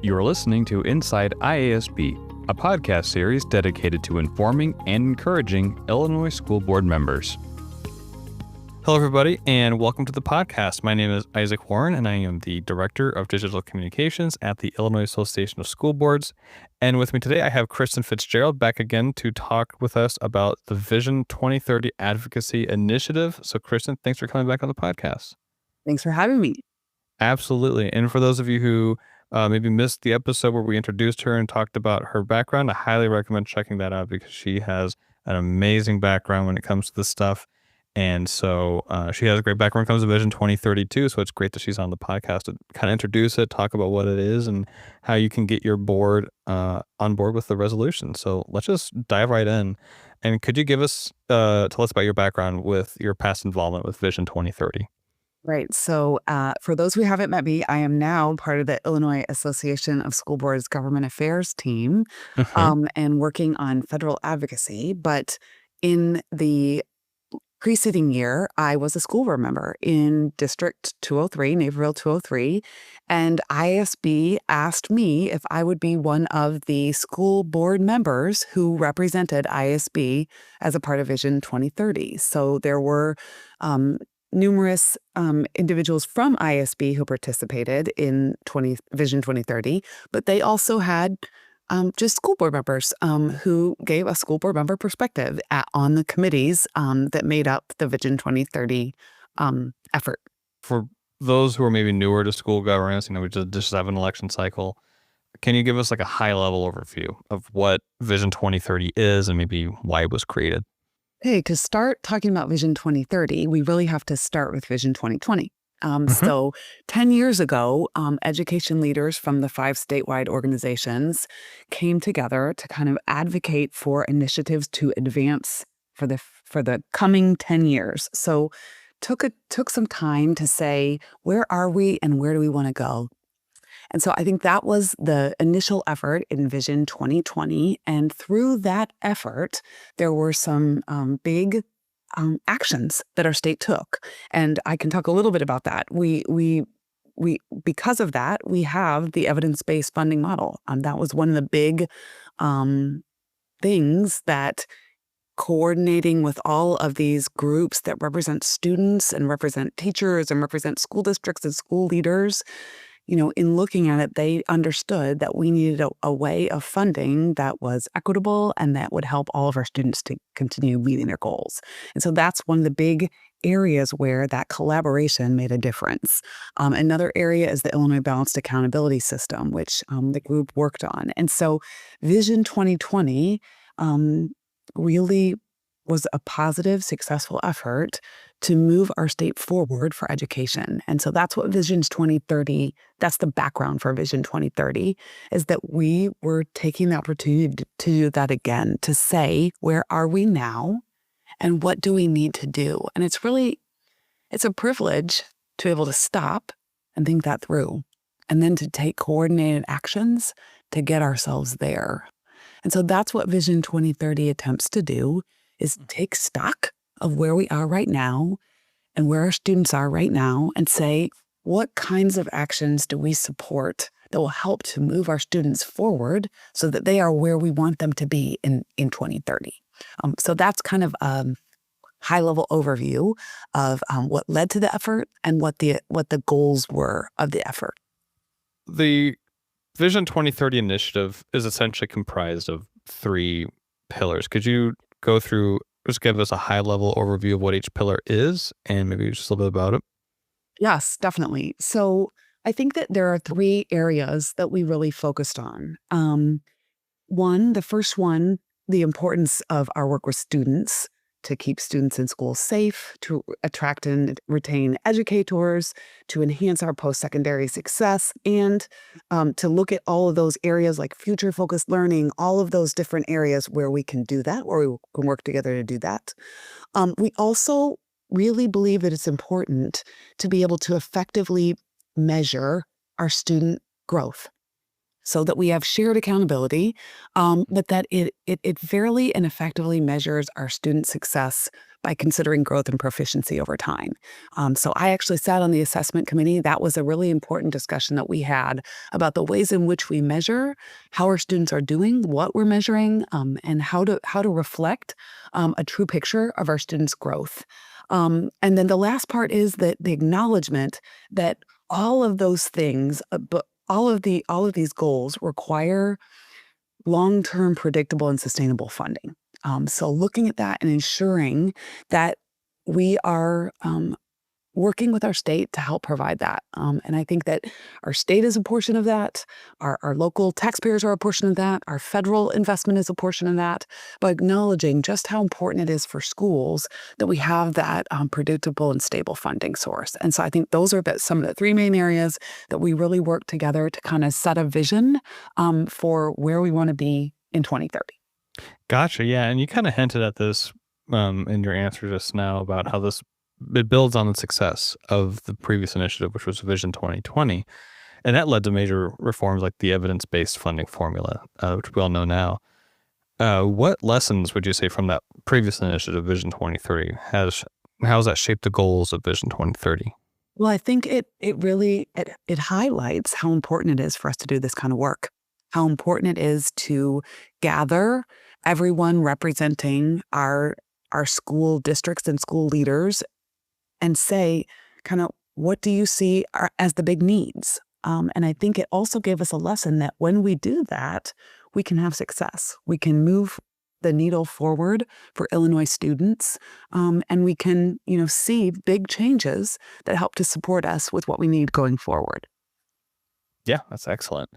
You are listening to Inside IASB, a podcast series dedicated to informing and encouraging Illinois School Board members. Hello, everybody, and welcome to the podcast. My name is Isaac Warren, and I am the Director of Digital Communications at the Illinois Association of School Boards. And with me today, I have Kristen Fitzgerald back again to talk with us about the Vision 2030 Advocacy Initiative. So, Kristen, thanks for coming back on the podcast. Thanks for having me. Absolutely. And for those of you who maybe missed the episode where we introduced her and talked about her background, I highly recommend checking that out because she has an amazing background when it comes to this stuff. And so she has a great background when it comes to Vision 2032. So it's great that she's on the podcast to kind of introduce it, talk about what it is and how you can get your board on board with the resolution. So let's just dive right in. And could you give us, tell us about your background with your past involvement with Vision 2030? Right. So for those who haven't met me, I am now part of the Illinois Association of School Boards Government Affairs team and working on federal advocacy. But in the preceding year, I was a school board member in District 203, Naperville 203, and IASB asked me if I would be one of the school board members who represented IASB as a part of Vision 2030. So there were numerous individuals from IASB who participated in Vision 2030, but they also had just school board members who gave a school board member perspective on the committees that made up the Vision 2030 effort. For those who are maybe newer to school governance, we just have an election cycle. Can you give us like a high-level overview of what Vision 2030 is and maybe why it was created? Hey, to start talking about Vision 2030, we really have to start with Vision 2020. So 10 years ago, education leaders from the 5 statewide organizations came together to kind of advocate for initiatives to advance for the coming 10 years. So took some time to say, where are we and where do we want to go? And so I think that was the initial effort in Vision 2020. And through that effort, there were some big actions that our state took. And I can talk a little bit about that. We because of that, we have the evidence-based funding model. That was one of the big things that coordinating with all of these groups that represent students and represent teachers and represent school districts and school leaders, in looking at it, they understood that we needed a way of funding that was equitable and that would help all of our students to continue meeting their goals. And so that's one of the big areas where that collaboration made a difference. Another area is the Illinois Balanced Accountability System, which the group worked on. And so Vision 2020 really was a positive, successful effort to move our state forward for education. And so that's what Vision 2030, that's the background for Vision 2030, is that we were taking the opportunity to do that again, to say, where are we now and what do we need to do? And it's a privilege to be able to stop and think that through, and then to take coordinated actions to get ourselves there. And so that's what Vision 2030 attempts to do, is take stock of where we are right now and where our students are right now and say, what kinds of actions do we support that will help to move our students forward so that they are where we want them to be in 2030? So that's kind of a high-level overview of what led to the effort and what the goals were of the effort. The Vision 2030 initiative is essentially comprised of 3 pillars. Could you go through, just give us a high-level overview of what each pillar is and maybe just a little bit about it? Yes, definitely. So I think that there are 3 areas that we really focused on. The first one, the importance of our work with students to keep students in school safe, to attract and retain educators, to enhance our post-secondary success, and to look at all of those areas like future-focused learning, all of those different areas where we can do that, where we can work together to do that. We also really believe that it's important to be able to effectively measure our student growth. so that we have shared accountability, but that it fairly and effectively measures our student success by considering growth and proficiency over time. So I actually sat on the assessment committee. That was a really important discussion that we had about the ways in which we measure how our students are doing, what we're measuring, and how to reflect a true picture of our students' growth. And then the last part is that the acknowledgement that all of those things, but all of these goals require long-term, predictable, and sustainable funding. So looking at that and ensuring that we are working with our state to help provide that. And I think that our state is a portion of that. Our local taxpayers are a portion of that. Our federal investment is a portion of that. By acknowledging just how important it is for schools that we have that predictable and stable funding source. And so I think those are some of the three main areas that we really work together to kind of set a vision for where we want to be in 2030. Gotcha. Yeah. And you kind of hinted at this in your answer just now about how it builds on the success of the previous initiative, which was Vision 2020. And that led to major reforms like the evidence-based funding formula, which we all know now. What lessons would you say from that previous initiative, Vision 2030, how has that shaped the goals of Vision 2030? Well, I think it really highlights how important it is for us to do this kind of work, how important it is to gather everyone representing our school districts and school leaders and say, kind of, what do you see as the big needs? And I think it also gave us a lesson that when we do that, we can have success. We can move the needle forward for Illinois students, and we can, see big changes that help to support us with what we need going forward. Yeah, that's excellent.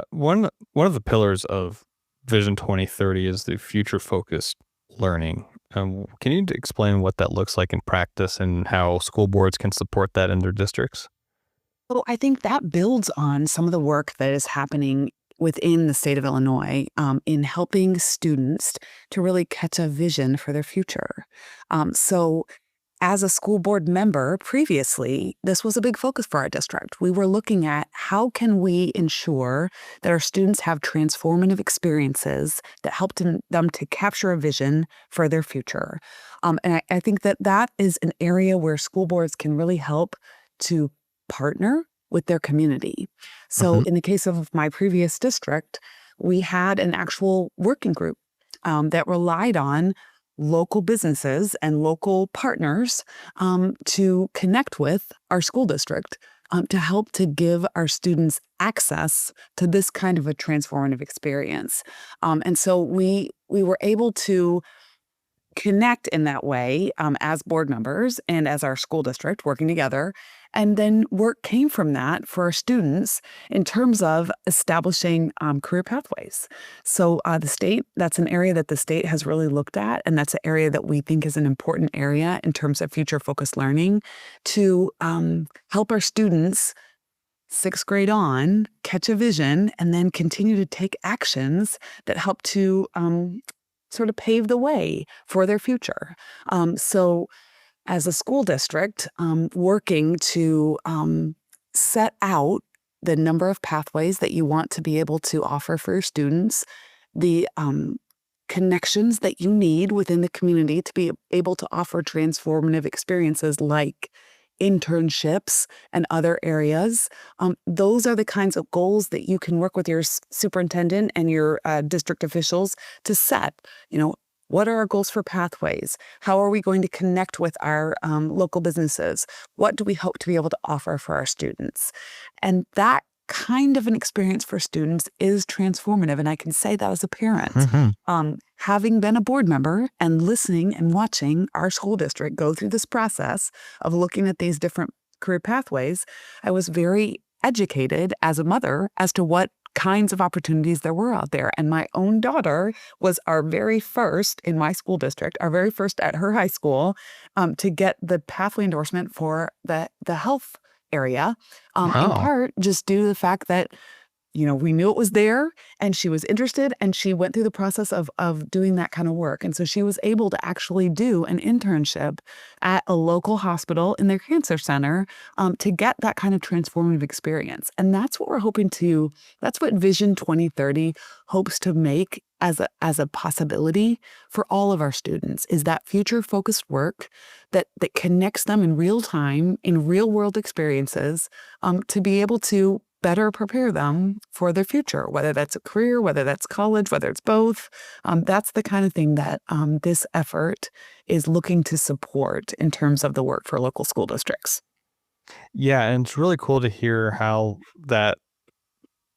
One of the pillars of Vision 2030 is the future-focused learning. Can you explain what that looks like in practice and how school boards can support that in their districts? Well, I think that builds on some of the work that is happening within the state of Illinois in helping students to really catch a vision for their future. So as a school board member previously, this was a big focus for our district. We were looking at how can we ensure that our students have transformative experiences that help them to capture a vision for their future. And I think that is an area where school boards can really help to partner with their community. So in the case of my previous district, we had an actual working group that relied on local businesses and local partners to connect with our school district to help to give our students access to this kind of a transformative experience. And so we were able to connect in that way as board members and as our school district working together. And then work came from that for our students in terms of establishing career pathways. So the state, that's an area that the state has really looked at. And that's an area that we think is an important area in terms of future focused learning to help our students 6th grade on catch a vision and then continue to take actions that help to sort of pave the way for their future. So as a school district, working to set out the number of pathways that you want to be able to offer for your students, the connections that you need within the community to be able to offer transformative experiences like internships and other areas. Those are the kinds of goals that you can work with your superintendent and your district officials to set. What are our goals for pathways? How are we going to connect with our local businesses? What do we hope to be able to offer for our students? And that kind of an experience for students is transformative. And I can say that as a parent. Having been a board member and listening and watching our school district go through this process of looking at these different career pathways, I was very educated as a mother as to what kinds of opportunities there were out there. And my own daughter was our very first in my school district, our very first at her high school, to get the pathway endorsement for the health area, in Wow. part just due to the fact that we knew it was there, and she was interested, and she went through the process of doing that kind of work. And so she was able to actually do an internship at a local hospital in their cancer center, to get that kind of transformative experience. And that's what we're hoping to, that's what Vision 2030 hopes to make as a possibility for all of our students, is that future focused work that connects them in real time, in real world experiences, to be able to better prepare them for their future, whether that's a career, whether that's college, whether it's both. That's the kind of thing that this effort is looking to support in terms of the work for local school districts. Yeah, and it's really cool to hear how that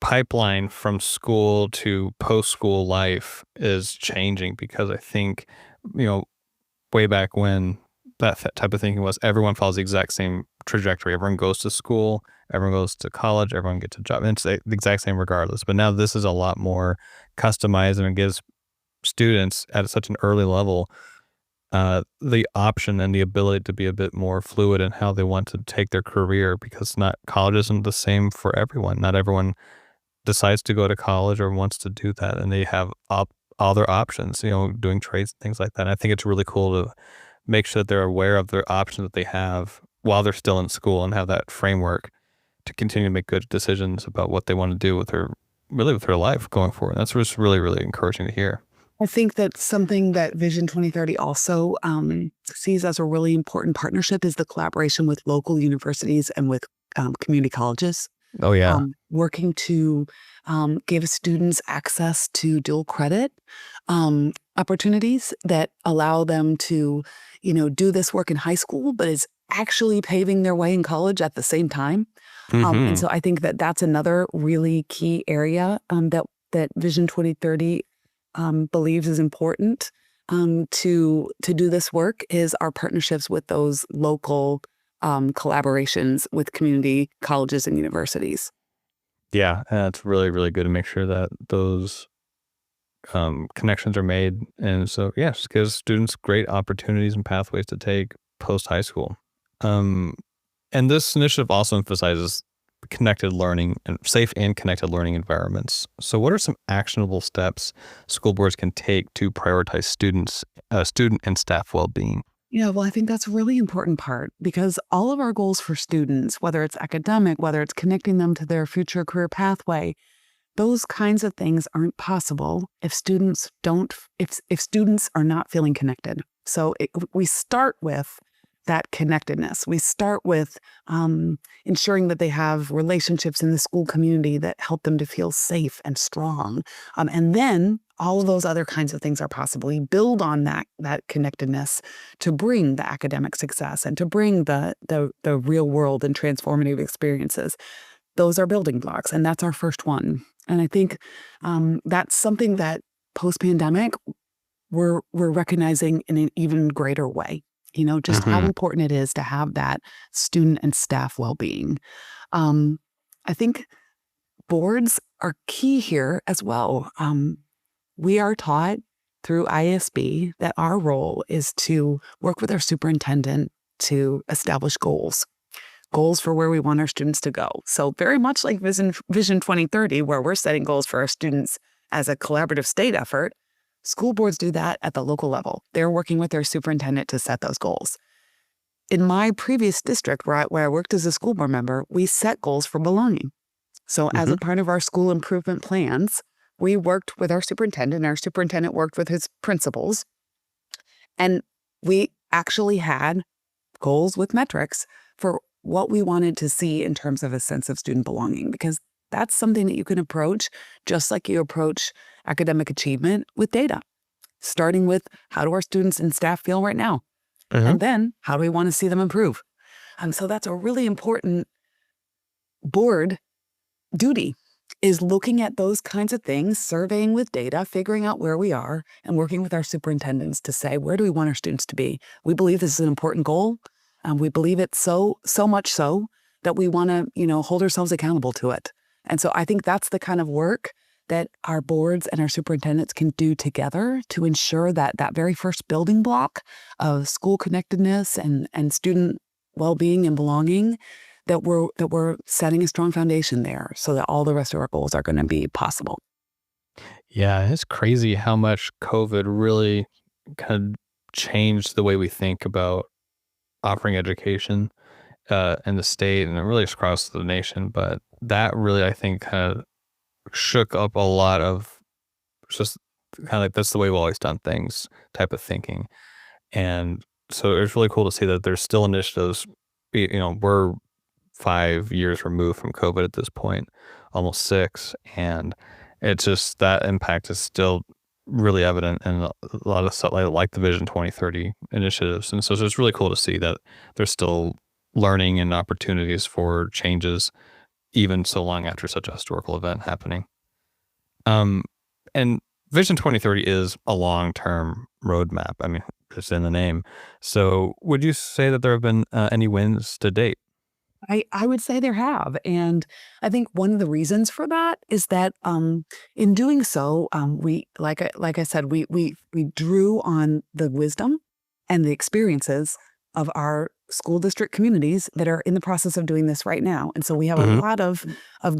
pipeline from school to post-school life is changing, because I think, you know, way back when type of thinking was everyone follows the exact same trajectory. Everyone goes to school, everyone goes to college, everyone gets a job. And it's the exact same regardless. But now this is a lot more customized, and it gives students at such an early level the option and the ability to be a bit more fluid in how they want to take their career, because not college isn't the same for everyone. Not everyone decides to go to college or wants to do that, and they have other options, doing trades, things like that. And I think it's really cool to make sure that they're aware of their options that they have while they're still in school, and have that framework to continue to make good decisions about what they want to do with their life going forward. That's just really, really encouraging to hear. I think that something that Vision 2030 also sees as a really important partnership is the collaboration with local universities and with community colleges, Oh yeah. working to give students access to dual credit opportunities that allow them to, do this work in high school, but is actually paving their way in college at the same time. And Hmm. so I think that that's another really key area that Vision 2030 believes is important to do this work, is our partnerships with those local collaborations with community colleges and universities. Yeah, it's really, really good to make sure that those connections are made. And so, yeah, just gives students great opportunities and pathways to take post high school. Um, and this initiative also emphasizes connected learning and safe and connected learning environments. So, what are some actionable steps school boards can take to prioritize student and staff well-being? Yeah, well, I think that's a really important part, because all of our goals for students, whether it's academic, whether it's connecting them to their future career pathway, those kinds of things aren't possible if students don't, if students are not feeling connected. So we start with that connectedness. We start with ensuring that they have relationships in the school community that help them to feel safe and strong. And then all of those other kinds of things are possible. We build on that connectedness to bring the academic success and to bring the real world and transformative experiences. Those are building blocks, and that's our first one. And I think that's something that post-pandemic we're recognizing in an even greater way. Just how Hmm. important it is to have that student and staff well-being. I think boards are key here as well. We are taught through ISB that our role is to work with our superintendent to establish goals for where we want our students to go. So very much like Vision 2030, where we're setting goals for our students as a collaborative state effort, school boards do that at the local level. They're working with their superintendent to set those goals. In my previous district, where I worked as a school board member, we set goals for belonging. So as Hmm. a part of our school improvement plans, we worked with our superintendent. Our superintendent worked with his principals, and we actually had goals with metrics for what we wanted to see in terms of a sense of student belonging, because that's something that you can approach just like you approach academic achievement with data, starting with how do our students and staff feel right now? Hmm. And then how do we want to see them improve? So that's a really important board duty, is looking at those kinds of things, surveying with data, figuring out where we are, and working with our superintendents to say, where do we want our students to be? We believe this is an important goal. We believe it so much so that we want to, hold ourselves accountable to it. And so I think that's the kind of work that our boards and our superintendents can do together to ensure that that very first building block of school connectedness and student well-being and belonging, that we're setting a strong foundation there so that all the rest of our goals are going to be possible. Yeah, it's crazy how much COVID really kind of changed the way we think about offering education in the state and really across the nation. But that really, I think, kind of shook up a lot of just kind of like that's the way we've always done things type of thinking. And so it's really cool to see that there's still initiatives. We're 5 years removed from COVID at this point, almost 6, and it's just that impact is still really evident in a lot of stuff like the Vision 2030 initiatives. And so it's really cool to see that there's still learning and opportunities for changes even so long after such a historical event happening. And Vision 2030 is a long-term roadmap. I mean, it's in the name. So would you say that there have been any wins to date? I would say there have. And I think one of the reasons for that is that in doing so, we like I said, we drew on the wisdom and the experiences of our school district communities that are in the process of doing this right now. And so we have a Mhm. lot of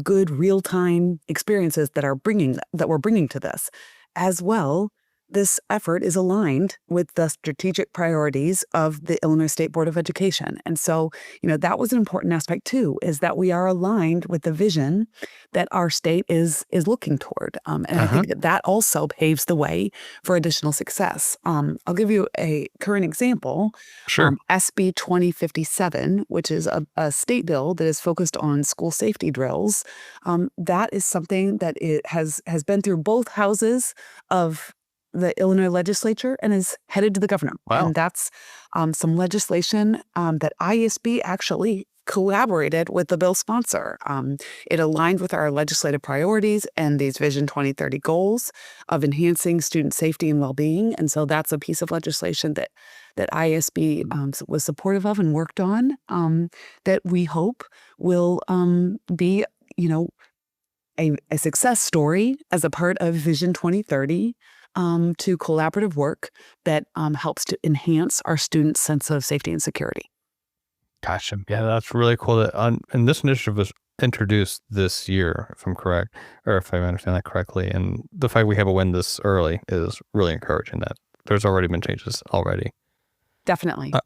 good real-time experiences that we're bringing to this. As well, this effort is aligned with the strategic priorities of the Illinois State Board of Education. And so, that was an important aspect too, is that we are aligned with the vision that our state is looking toward. And I Uh-huh. think that also paves the way for additional success. I'll give you a current example. Sure. SB 2057, which is a state bill that is focused on school safety drills. That is something that it has been through both houses of the Illinois legislature and is headed to the governor. Wow. And that's some legislation that ISB actually collaborated with the bill sponsor. It aligned with our legislative priorities and these Vision 2030 goals of enhancing student safety and well-being. And so that's a piece of legislation that ISB was supportive of and worked on that we hope will be, a success story as a part of Vision 2030 to collaborative work that helps to enhance our students' sense of safety and security. Gotcha. Yeah, that's really cool. And this initiative was introduced this year, if I'm correct, or if I understand that correctly. And the fact we have a win this early is really encouraging. That there's already been changes already. Definitely. Uh,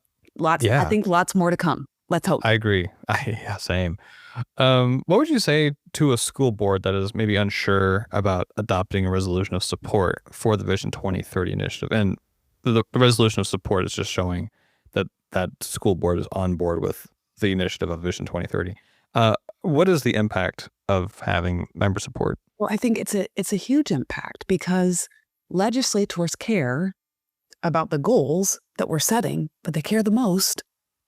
I yeah, think lots more to come. Let's hope. I agree. Yeah, same. What would you say to a school board that is maybe unsure about adopting a resolution of support for the Vision 2030 initiative? And the resolution of support is just showing that that school board is on board with the initiative of Vision 2030. What is the impact of having member support? Well, I think it's a huge impact because legislators care about the goals that we're setting, but they care the most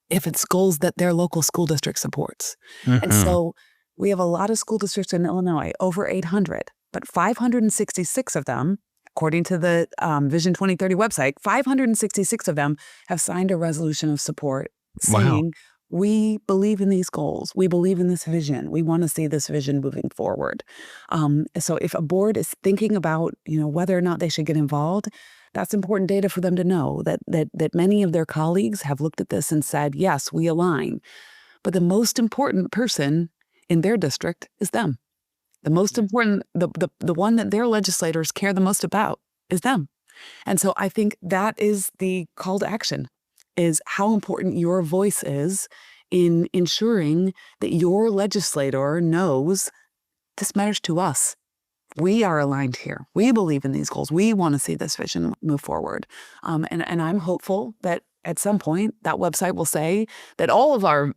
if it's goals that their local school district supports. And Hmm. so we have a lot of school districts in Illinois, over 800, but 566 of them, according to the Vision 2030 website, 566 of them have signed a resolution of support Wow. saying, we believe in these goals. We believe in this vision. We want to see this vision moving forward. So if a board is thinking about, whether or not they should get involved, that's important data for them to know that many of their colleagues have looked at this and said, yes, we align. But the most important person in their district is them. The most important, the one that their legislators care the most about is them. And so I think that is the call to action, is how important your voice is in ensuring that your legislator knows this matters to us. We are aligned here. We believe in these goals. We want to see this vision move forward. And I'm hopeful that at some point that website will say that all of our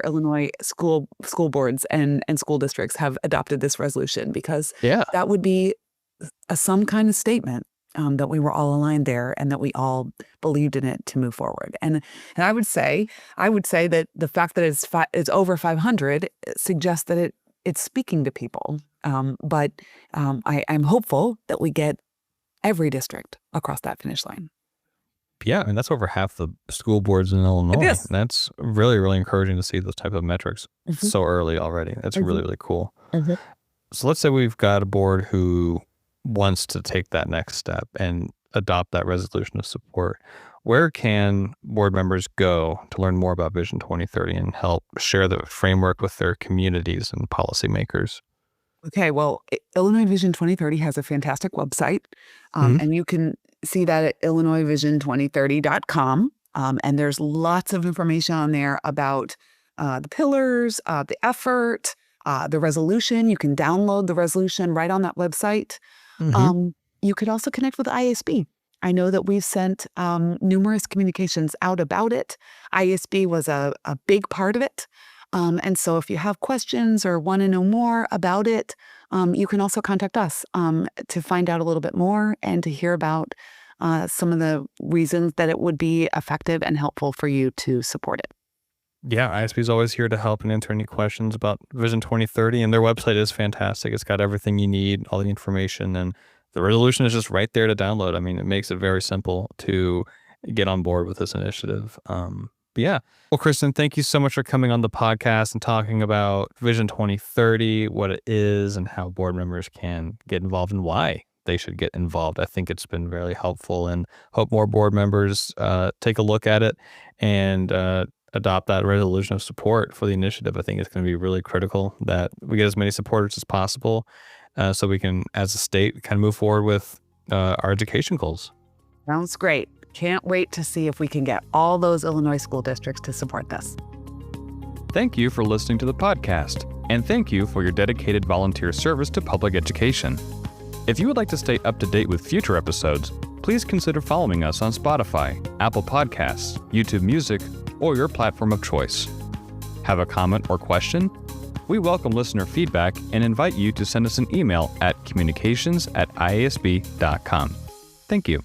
Illinois school boards and school districts have adopted this resolution, because Yeah. that would be some kind of statement that we were all aligned there and that we all believed in it to move forward. And I would say that the fact that it's over 500 suggests that it's speaking to people. But I'm hopeful that we get every district across that finish line. Yeah, and that's over half the school boards in It Illinois. is. That's really, really encouraging to see those type of metrics Mhm, so early already. That's really, mhm, really cool. mhm. So let's say we've got a board who wants to take that next step and adopt that resolution of support. where can board members go to learn more about Vision 2030 and help share the framework with their communities and policymakers? Okay, well, Illinois Vision 2030 has a fantastic website, Mhm. and you can see that at illinoisvision2030.com. And there's lots of information on there about the pillars, the effort, the resolution. You can download the resolution right on that website. Mhm. Um, you could also connect with ISB. I know that we've sent numerous communications out about it. ISB was a big part of it. And so if you have questions or want to know more about it, you can also contact us to find out a little bit more and to hear about some of the reasons that it would be effective and helpful for you to support it. Yeah, ISP is always here to help and answer any questions about Vision 2030, and their website is fantastic. It's got everything you need, all the information, and the resolution is just right there to download. I mean, it makes it very simple to get on board with this initiative. But yeah. Well, Kristen, thank you so much for coming on the podcast and talking about Vision 2030, what it is, and how board members can get involved and why they should get involved. I think it's been very helpful, and hope more board members take a look at it and adopt that resolution of support for the initiative. I think it's going to be really critical that we get as many supporters as possible so we can, as a state, kind of move forward with our education goals. Sounds great. Can't wait to see if we can get all those Illinois school districts to support this. Thank you for listening to the podcast, and thank you for your dedicated volunteer service to public education. If you would like to stay up to date with future episodes, please consider following us on Spotify, Apple Podcasts, YouTube Music, or your platform of choice. Have a comment or question? We welcome listener feedback and invite you to send us an email at communications@iasb.com. Thank you.